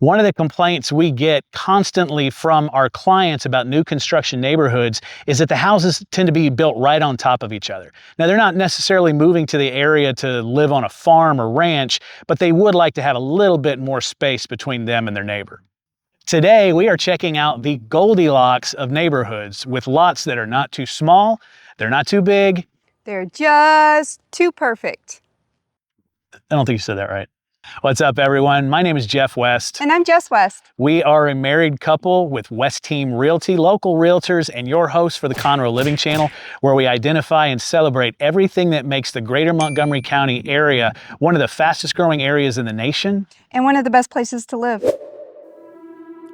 One of the complaints we get constantly from our clients about new construction neighborhoods is that the houses tend to be built right on top of each other. Now, they're not necessarily moving to the area to live on a farm or ranch, but they would like to have a little bit more space between them and their neighbor. Today, we are checking out the Goldilocks of neighborhoods with lots that are not too small, they're not too big. They're just too perfect. I don't think you said that right. What's up, everyone? My name is Jeff West. And I'm Jess West. We are a married couple with West Team Realty, local realtors, and your hosts for the Conroe Living Channel, where we identify and celebrate everything that makes the greater Montgomery County area one of the fastest growing areas in the nation. And one of the best places to live.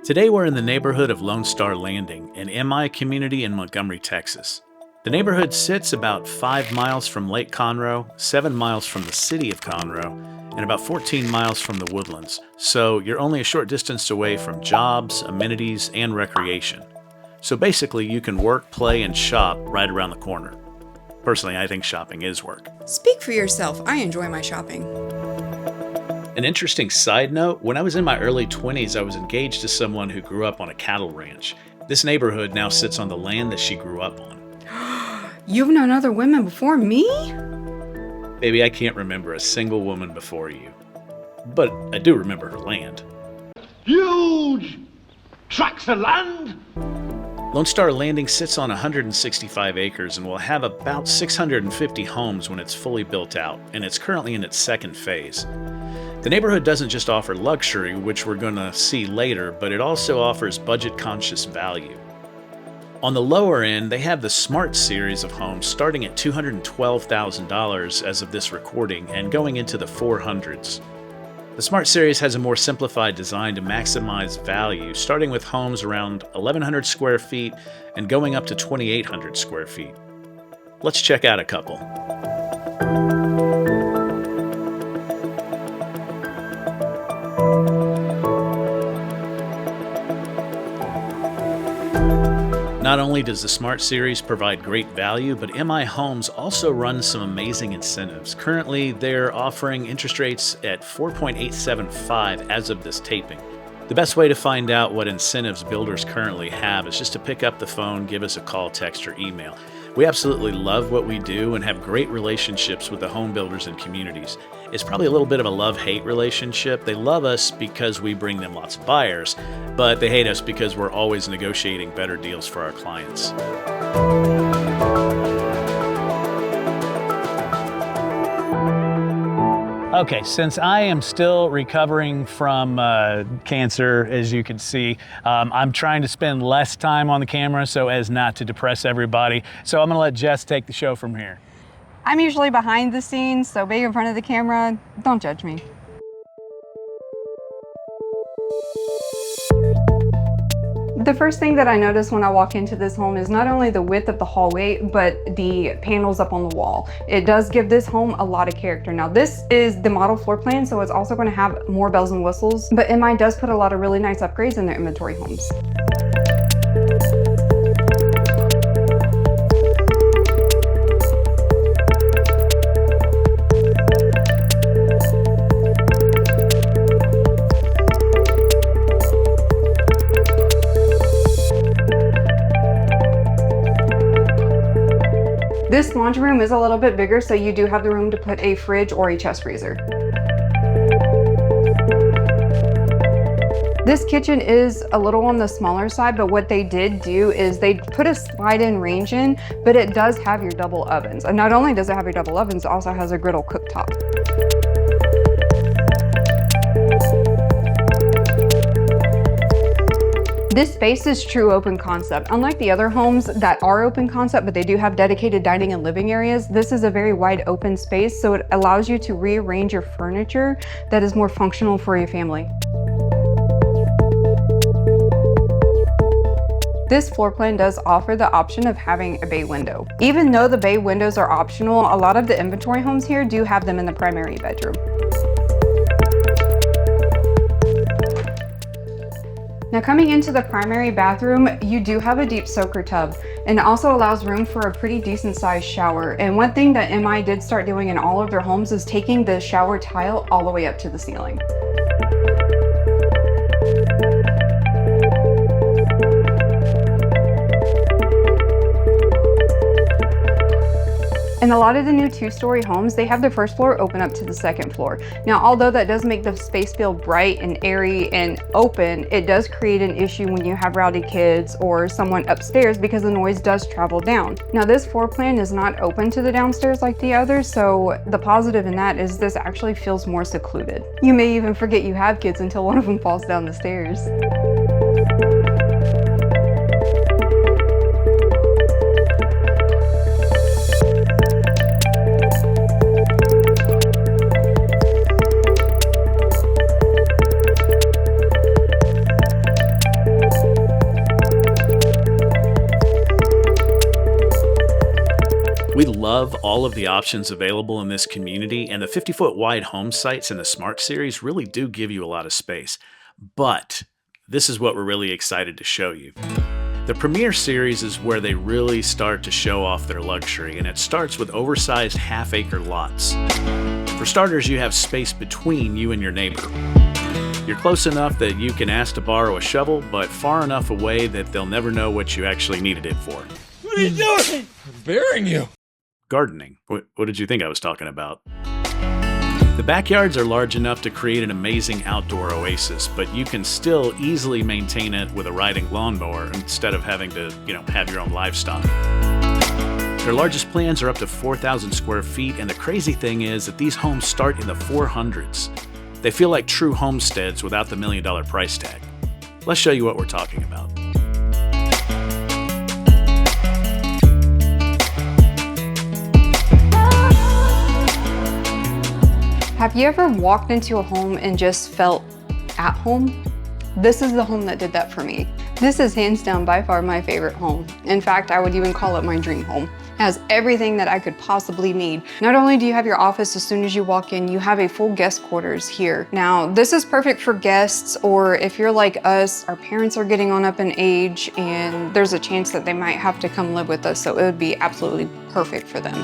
Today we're in the neighborhood of Lone Star Landing, an MI community in Montgomery, Texas. The neighborhood sits about 5 miles from Lake Conroe, 7 miles from the city of Conroe, and about 14 miles from the Woodlands, so you're only a short distance away from jobs, amenities, and recreation. So basically, you can work, play, and shop right around the corner. Personally, I think shopping is work. Speak for yourself. I enjoy my shopping. An interesting side note, when I was in my early 20s, I was engaged to someone who grew up on a cattle ranch. This neighborhood now sits on the land that she grew up on. You've known other women before me? Baby, I can't remember a single woman before you. But I do remember her land. Huge tracts of land! Lone Star Landing sits on 165 acres and will have about 650 homes when it's fully built out, and it's currently in its second phase. The neighborhood doesn't just offer luxury, which we're going to see later, but it also offers budget-conscious value. On the lower end, they have the Smart series of homes starting at $212,000 as of this recording and going into the 400s. The Smart series has a more simplified design to maximize value, starting with homes around 1,100 square feet and going up to 2,800 square feet. Let's check out a couple. Not only does the Smart Series provide great value, but MI Homes also runs some amazing incentives. Currently, they're offering interest rates at 4.875 as of this taping. The best way to find out what incentives builders currently have is just to pick up the phone, give us a call, text, or email. We absolutely love what we do and have great relationships with the home builders and communities. It's probably a little bit of a love-hate relationship. They love us because we bring them lots of buyers, but they hate us because we're always negotiating better deals for our clients. Okay, since I am still recovering from cancer, as you can see, I'm trying to spend less time on the camera so as not to depress everybody. So I'm gonna let Jess take the show from here. I'm usually behind the scenes, so being in front of the camera, don't judge me. The first thing that I notice when I walk into this home is not only the width of the hallway, but the panels up on the wall. It does give this home a lot of character. Now, this is the model floor plan, so it's also going to have more bells and whistles, but MI does put a lot of really nice upgrades in their inventory homes. This laundry room is a little bit bigger, so you do have the room to put a fridge or a chest freezer. This kitchen is a little on the smaller side, but what they did do is they put a slide-in range in, but it does have your double ovens. And not only does it have your double ovens, it also has a griddle cooktop. This space is true open concept. Unlike the other homes that are open concept, but they do have dedicated dining and living areas, this is a very wide open space, so it allows you to rearrange your furniture that is more functional for your family. This floor plan does offer the option of having a bay window. Even though the bay windows are optional, a lot of the inventory homes here do have them in the primary bedroom. Now coming into the primary bathroom, you do have a deep soaker tub, and it also allows room for a pretty decent sized shower. And one thing that MI did start doing in all of their homes is taking the shower tile all the way up to the ceiling. And a lot of the new 2-story homes, they have their first floor open up to the second floor. Now, although that does make the space feel bright and airy and open, it does create an issue when you have rowdy kids or someone upstairs because the noise does travel down. Now, this floor plan is not open to the downstairs like the others, so the positive in that is this actually feels more secluded. You may even forget you have kids until one of them falls down the stairs. We love all of the options available in this community, and the 50-foot wide home sites in the Smart Series really do give you a lot of space. But this is what we're really excited to show you. The Premier Series is where they really start to show off their luxury, and it starts with oversized half-acre lots. For starters, you have space between you and your neighbor. You're close enough that you can ask to borrow a shovel, but far enough away that they'll never know what you actually needed it for. What are you doing? I'm burying you. Gardening. What did you think I was talking about? The backyards are large enough to create an amazing outdoor oasis, but you can still easily maintain it with a riding lawnmower instead of having to, have your own livestock. Their largest plans are up to 4,000 square feet, and the crazy thing is that these homes start in the 400s. They feel like true homesteads without the $1 million price tag. Let's show you what we're talking about. Have you ever walked into a home and just felt at home? This is the home that did that for me. This is hands down by far my favorite home. In fact, I would even call it my dream home. It has everything that I could possibly need. Not only do you have your office as soon as you walk in, you have a full guest quarters here. Now, this is perfect for guests, or if you're like us, our parents are getting on up in age and there's a chance that they might have to come live with us, so it would be absolutely perfect for them.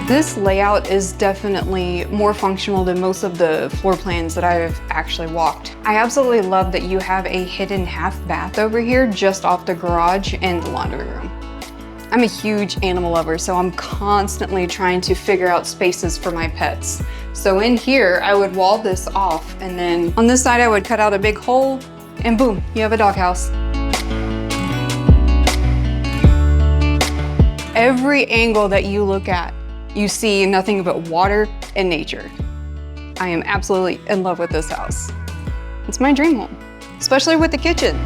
This layout is definitely more functional than most of the floor plans that I've actually walked. I absolutely love that you have a hidden half bath over here just off the garage and the laundry room. I'm a huge animal lover, so I'm constantly trying to figure out spaces for my pets. So in here, I would wall this off, and then on this side, I would cut out a big hole, and boom, you have a doghouse. Every angle that you look at, you see nothing but water and nature. I am absolutely in love with this house. It's my dream home, especially with the kitchen.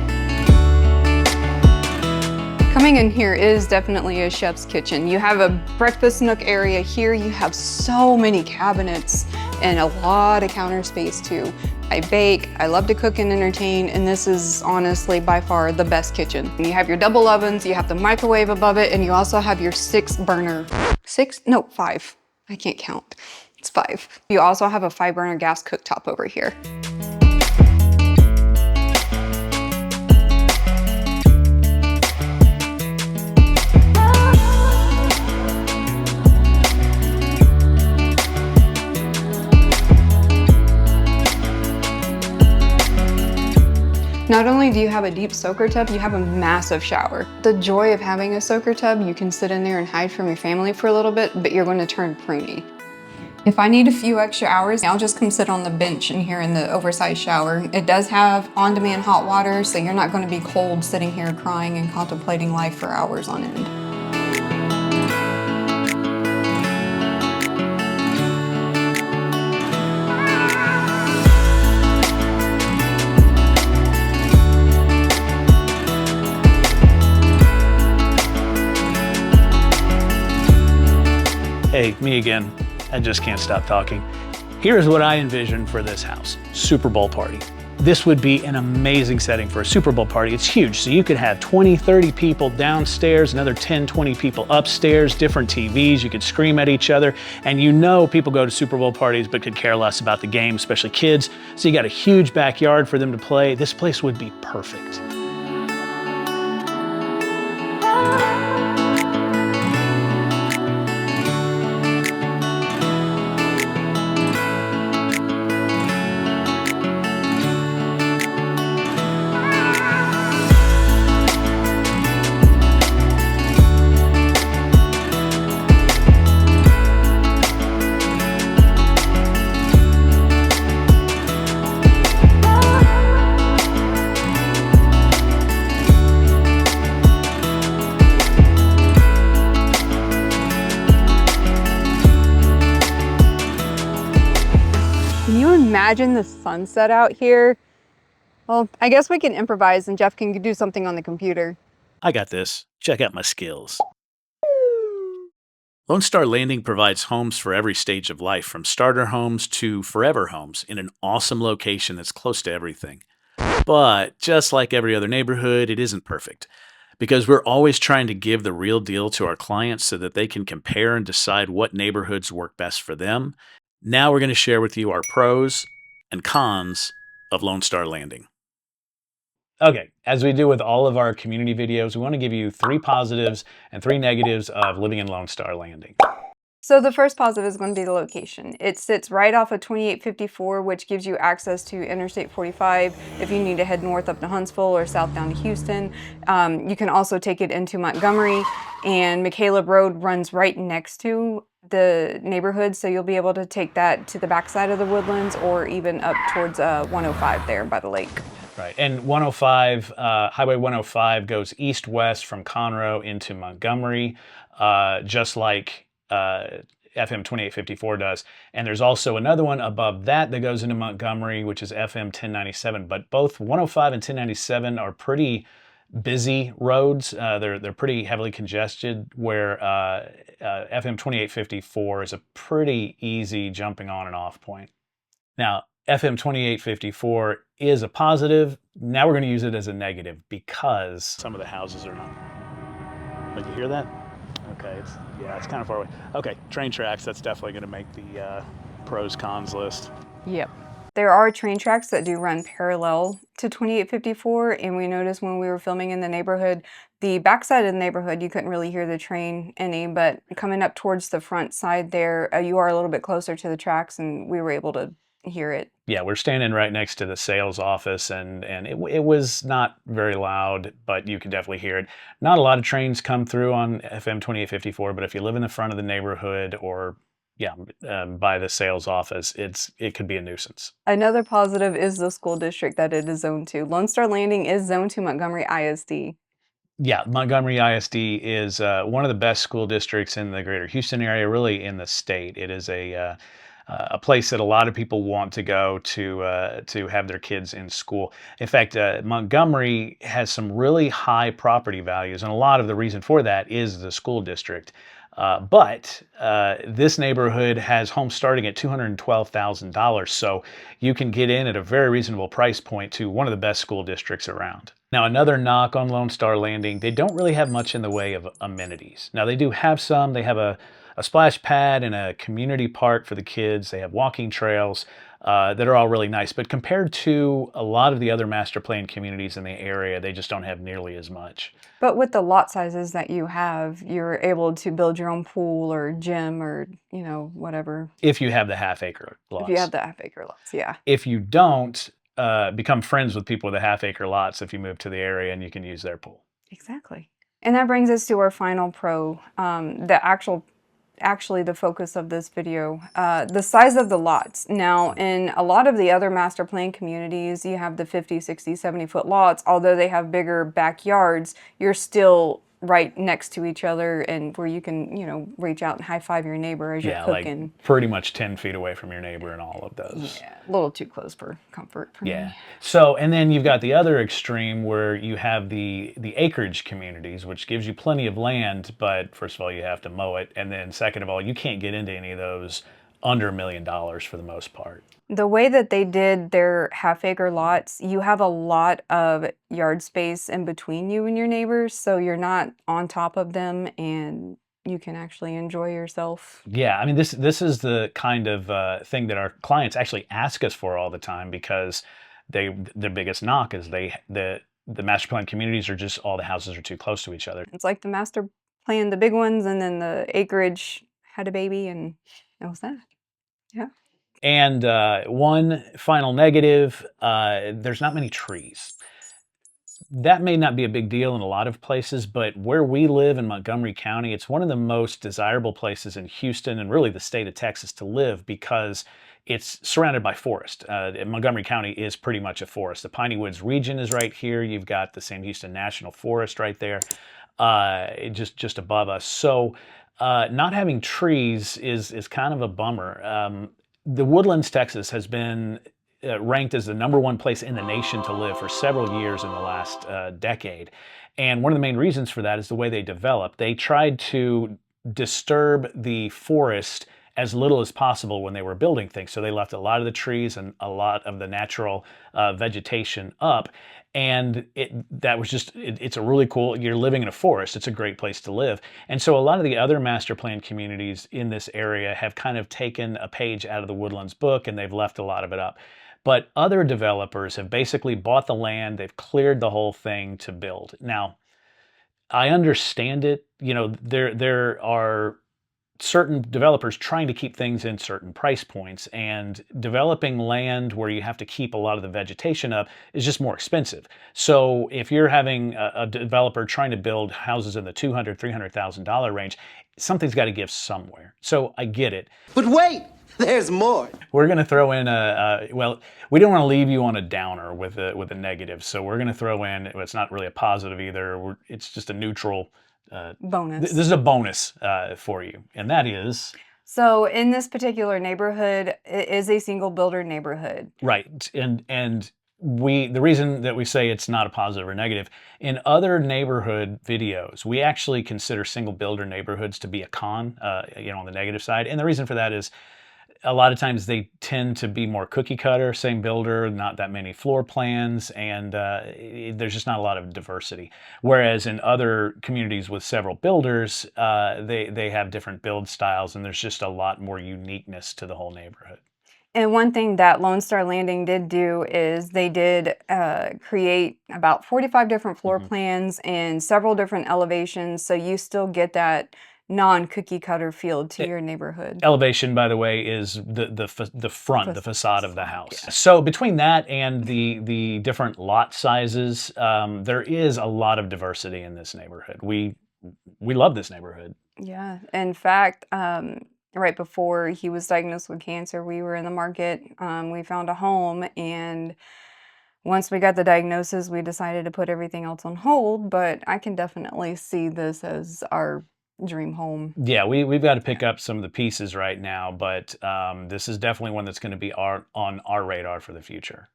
Coming in here is definitely a chef's kitchen. You have a breakfast nook area here. You have so many cabinets and a lot of counter space too. I bake, I love to cook and entertain, and this is honestly by far the best kitchen. You have your double ovens, you have the microwave above it, and you also have your 6-burner. 6? No, 5. I can't count. It's 5. You also have a 5-burner gas cooktop over here. Not only do you have a deep soaker tub, you have a massive shower. The joy of having a soaker tub, you can sit in there and hide from your family for a little bit, but you're going to turn pruny. If I need a few extra hours, I'll just come sit on the bench in here in the oversized shower. It does have on-demand hot water, so you're not going to be cold sitting here crying and contemplating life for hours on end. Hey, me again. I just can't stop talking. Here's what I envision for this house. Super Bowl party. This would be an amazing setting for a Super Bowl party. It's huge, so you could have 20, 30 people downstairs, another 10, 20 people upstairs, different TVs, you could scream at each other, and people go to Super Bowl parties but could care less about the game, especially kids. So you got a huge backyard for them to play. This place would be perfect. imagine the sunset out here. Well, I guess we can improvise and Jeff can do something on the computer. I got this. Check out my skills. Lone Star Landing provides homes for every stage of life, from starter homes to forever homes, in an awesome location that's close to everything. But just like every other neighborhood, it isn't perfect, because we're always trying to give the real deal to our clients so that they can compare and decide what neighborhoods work best for them. Now we're going to share with you our pros and cons of Lone Star Landing. Okay, as we do with all of our community videos, we want to give you 3 positives and 3 negatives of living in Lone Star Landing. So the first positive is going to be the location. It sits right off of 2854, which gives you access to Interstate 45 if you need to head north up to Huntsville or south down to Houston. You can also take it into Montgomery, and McCaleb Road runs right next to the neighborhood, so you'll be able to take that to the backside of the Woodlands or even up towards 105 there by the lake. Right, and 105, Highway 105 goes east-west from Conroe into Montgomery, just like FM 2854 does. And there's also another one above that that goes into Montgomery, which is FM 1097. But both 105 and 1097 are pretty busy roads. They're pretty heavily congested, where FM 2854 is a pretty easy jumping on and off point. Now, FM 2854 is a positive. Now we're going to use it as a negative because some of the houses are not. But you hear that? Okay, it's kind of far away. Okay, train tracks, that's definitely going to make the pros cons list. Yep. There are train tracks that do run parallel to 2854, and we noticed when we were filming in the neighborhood, the backside of the neighborhood, you couldn't really hear the train any, but coming up towards the front side there, you are a little bit closer to the tracks, and we were able to hear it. Yeah, we're standing right next to the sales office, and it was not very loud, but you could definitely hear it. Not a lot of trains come through on FM 2854, but if you live in the front of the neighborhood or by the sales office, it could be a nuisance. Another positive is the school district that it is zoned to. Lone Star Landing is zoned to Montgomery ISD. Yeah, Montgomery ISD is one of the best school districts in the greater Houston area, really in the state. It is a place that a lot of people want to go to have their kids in school. In fact, Montgomery has some really high property values, and a lot of the reason for that is the school district. But this neighborhood has homes starting at $212,000, so you can get in at a very reasonable price point to one of the best school districts around. Now, another knock on Lone Star Landing, they don't really have much in the way of amenities. Now, they do have some. They have a splash pad and a community park for the kids. They have walking trails that are all really nice. But compared to a lot of the other master plan communities in the area, they just don't have nearly as much. But with the lot sizes that you have, you're able to build your own pool or gym or, whatever. If you have the half-acre lots. If you have the half-acre lots, yeah. If you don't, become friends with people with the half-acre lots if you move to the area and you can use their pool. Exactly. And that brings us to our final pro, actually the focus of this video, the size of the lots. Now, in a lot of the other master plan communities, you have the 50, 60, 70-foot lots. Although they have bigger backyards, you're still right next to each other, and where you can, reach out and high-five your neighbor as you're cooking. Like pretty much 10 feet away from your neighbor in all of those. Yeah, a little too close for comfort for me. So, and then you've got the other extreme where you have the acreage communities, which gives you plenty of land, but first of all, you have to mow it, and then second of all, you can't get into any of those under $1 million for the most part. The way that they did their half-acre lots, you have a lot of yard space in between you and your neighbors, so you're not on top of them, and you can actually enjoy yourself. Yeah, I mean, this is the kind of thing that our clients actually ask us for all the time, because their biggest knock is the master plan communities are just, all the houses are too close to each other. It's like the master plan, the big ones, and then the acreage had a baby, and that was that. Yeah. And one final negative, there's not many trees. That may not be a big deal in a lot of places, but where we live in Montgomery County, it's one of the most desirable places in Houston and really the state of Texas to live, because it's surrounded by forest. Montgomery County is pretty much a forest. The Piney Woods region is right here. You've got the Sam Houston National Forest right there, just above us. So not having trees is kind of a bummer. The Woodlands, Texas has been ranked as the #1 place in the nation to live for several years in the last decade. And one of the main reasons for that is the way they developed. They tried to disturb the forest as little as possible when they were building things. So they left a lot of the trees and a lot of the natural vegetation up. And that was just, it's a really cool, you're living in a forest. It's a great place to live. And so a lot of the other master plan communities in this area have kind of taken a page out of the Woodlands book and they've left a lot of it up. But other developers have basically bought the land, they've cleared the whole thing to build. Now, I understand it. You know, there are certain developers trying to keep things in certain price points, and developing land where you have to keep a lot of the vegetation up is just more expensive. So if you're having a developer trying to build houses in the $200,000, $300,000 range, something's got to give somewhere. So I get it. But wait, there's more. We're going to throw in well, we don't want to leave you on a downer with a negative. So we're going to throw in, it's not really a positive either. It's just a neutral Bonus. This is a bonus for you, and that is... So in this particular neighborhood, it is a single builder neighborhood. Right, and the reason that we say it's not a positive or negative, in other neighborhood videos, we actually consider single builder neighborhoods to be a con, on the negative side. And the reason for that is a lot of times they tend to be more cookie cutter, same builder, not that many floor plans, and there's just not a lot of diversity. Whereas in other communities with several builders, they have different build styles, and there's just a lot more uniqueness to the whole neighborhood. And one thing that Lone Star Landing did do is they did create about 45 different floor plans and several different elevations, so you still get that non-cookie cutter feel to your neighborhood. Elevation, by the way, is the front, the facade of the house. Yeah. So between that and the different lot sizes, there is a lot of diversity in this neighborhood. We love this neighborhood. Yeah, in fact, right before he was diagnosed with cancer, we were in the market. We found a home, and once we got the diagnosis, we decided to put everything else on hold. But I can definitely see this as our dream home. Yeah, we've got to pick up some of the pieces right now, but this is definitely one that's going to be on our radar for the future.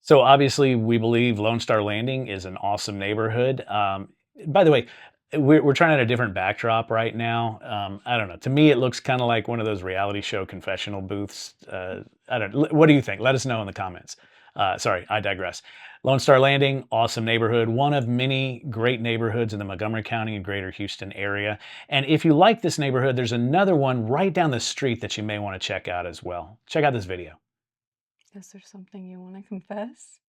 So obviously, we believe Lone Star Landing is an awesome neighborhood. By the way, we're trying out a different backdrop right now. I don't know. To me, it looks kind of like one of those reality show confessional booths. I don't. What do you think? Let us know in the comments. Sorry, I digress. Lone Star Landing, awesome neighborhood, one of many great neighborhoods in the Montgomery County and greater Houston area. And if you like this neighborhood, there's another one right down the street that you may want to check out as well. Check out this video. Is there something you want to confess?